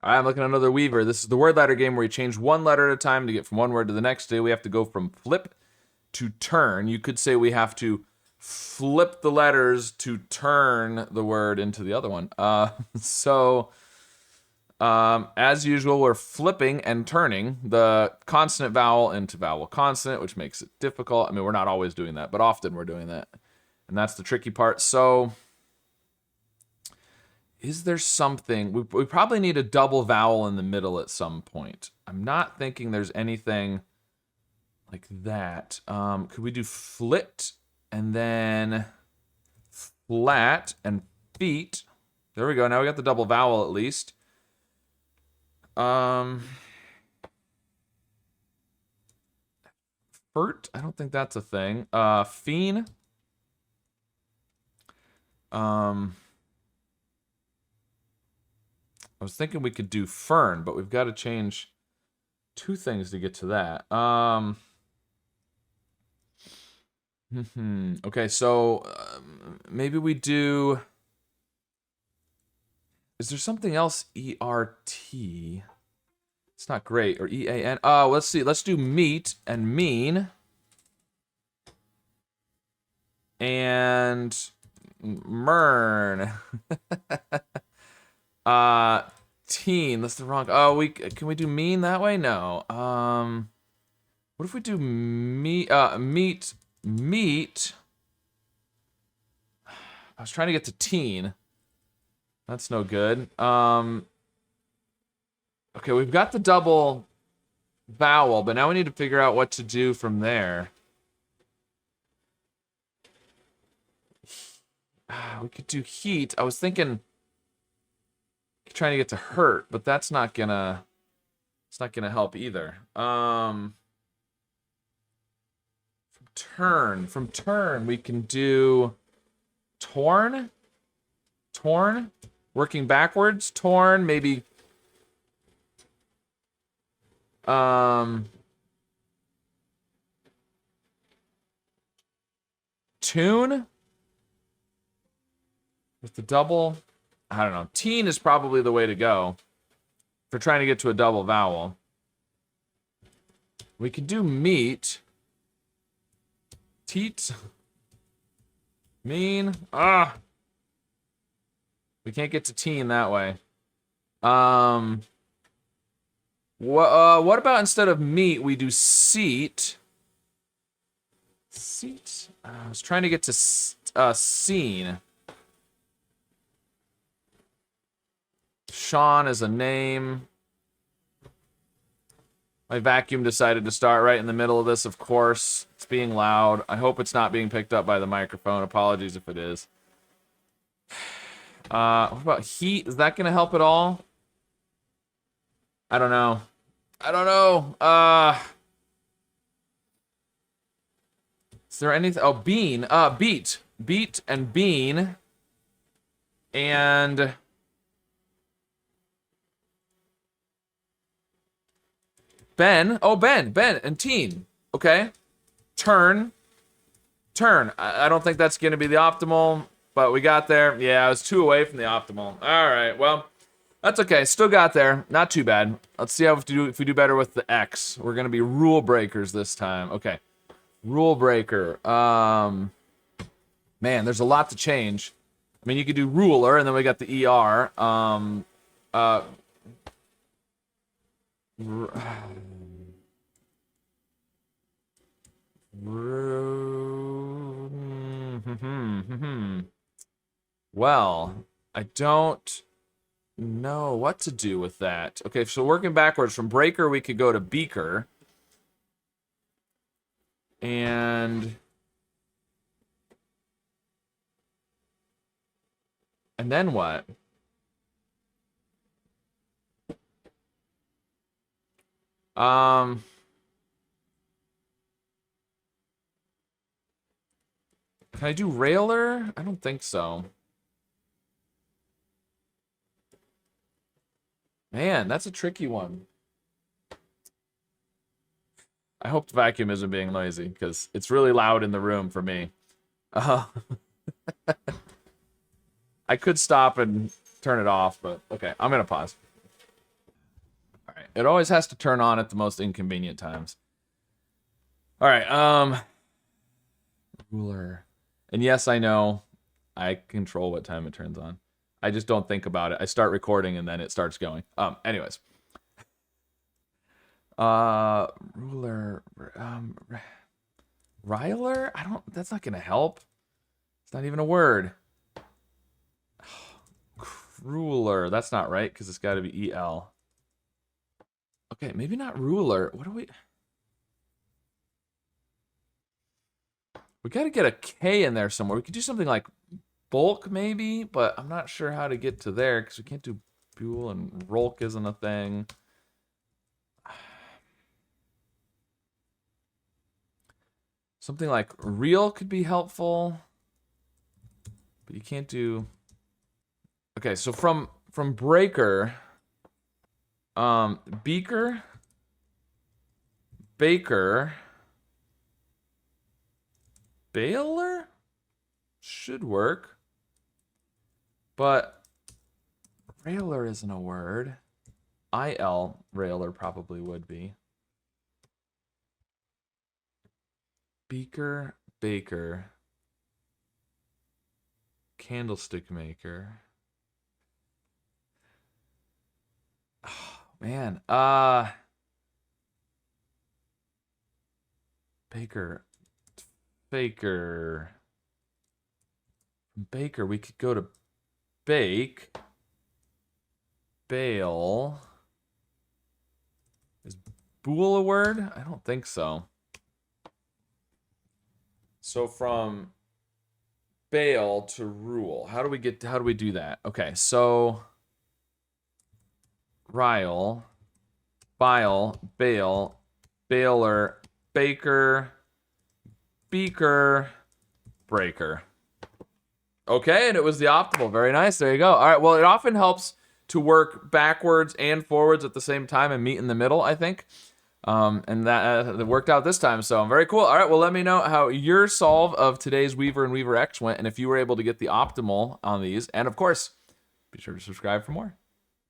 All right, I'm looking at another Weaver. This is the word letter game where you change one letter at a time to get from one word to the next. Today we have to go from flip to turn. You could say we have to flip the letters to turn the word into the other one. As usual, we're flipping and turning the consonant vowel into vowel consonant, which makes it difficult. I mean, we're not always doing that, but often we're doing that. And that's the tricky part. So, is there something? We probably need a double vowel in the middle at some point. I'm not thinking there's anything like that. Could we do flit and then flat and feet? There we go. Now we got the double vowel at least. Fert? I don't think that's a thing. Fiend. I was thinking we could do fern, but we've got to change two things to get to that. Okay, so maybe we do... Is there something else? E-R-T. It's not great. Or E-A-N. Oh, let's see. Let's do meat and mean. And mern. Teen. That's the wrong... Oh, can we do mean that way? No. What if we do meat? Meat. I was trying to get to teen. That's no good. Okay, we've got the double vowel, but now we need to figure out what to do from there. We could do heat. I was thinking trying to get to hurt, but that's not gonna help either. From turn we can do torn. Working backwards, torn, maybe tune with the double. I don't know. Teen is probably the way to go for trying to get to a double vowel. We could do meat. Teat. Mean. We can't get to teen that way. What about instead of meat, we do seat? Seat? I was trying to get to scene. Sean is a name. My vacuum decided to start right in the middle of this, of course. It's being loud. I hope it's not being picked up by the microphone. Apologies if it is. What about heat? Is that going to help at all? I don't know. Is there anything? Oh, bean. Beat. Beat and bean. And... Ben. Oh, Ben and teen. Okay. Turn. I don't think that's going to be the optimal, but we got there. Yeah, I was 2 away from the optimal. All right, well, that's okay. Still got there. Not too bad. Let's see how if we do better with the X. We're going to be rule breakers this time. Okay. Rule breaker. Man, there's a lot to change. I mean, you could do ruler, and then we got the ER. Well, I don't know what to do with that. Okay, so working backwards from breaker, we could go to beaker. And then what? Can I do railer? I don't think so. Man, that's a tricky one. I hope the vacuum isn't being noisy, because it's really loud in the room for me. I could stop and turn it off, but okay, I'm gonna pause. It always has to turn on at the most inconvenient times. All right, ruler. And yes, I know I control what time it turns on. I just don't think about it. I start recording and then it starts going. Anyways. Ruler. Ryler? That's not gonna help. It's not even a word. Ruler. That's not right because it's got to be EL. Okay, maybe not ruler. What do we? We got to get a K in there somewhere. We could do something like bulk maybe, but I'm not sure how to get to there because we can't do buell and rolk isn't a thing. Something like real could be helpful, but you can't do. Okay, so from breaker, beaker, baker, baler should work, but railer isn't a word. IL railer probably would be. Beaker, baker, candlestick maker. Oh, man, baker, faker. From baker, we could go to bake, bale. Is bool a word? I don't think so. So from bale to rule, how do we do that? Okay, so rile, bile, bale, baler, baker, beaker, breaker. Okay, and it was the optimal. Very nice. There you go. All right, well, it often helps to work backwards and forwards at the same time and meet in the middle, I think. And that worked out this time, so very cool. All right, well, let me know how your solve of today's Weaver and Weaver X went, and if you were able to get the optimal on these. And, of course, be sure to subscribe for more.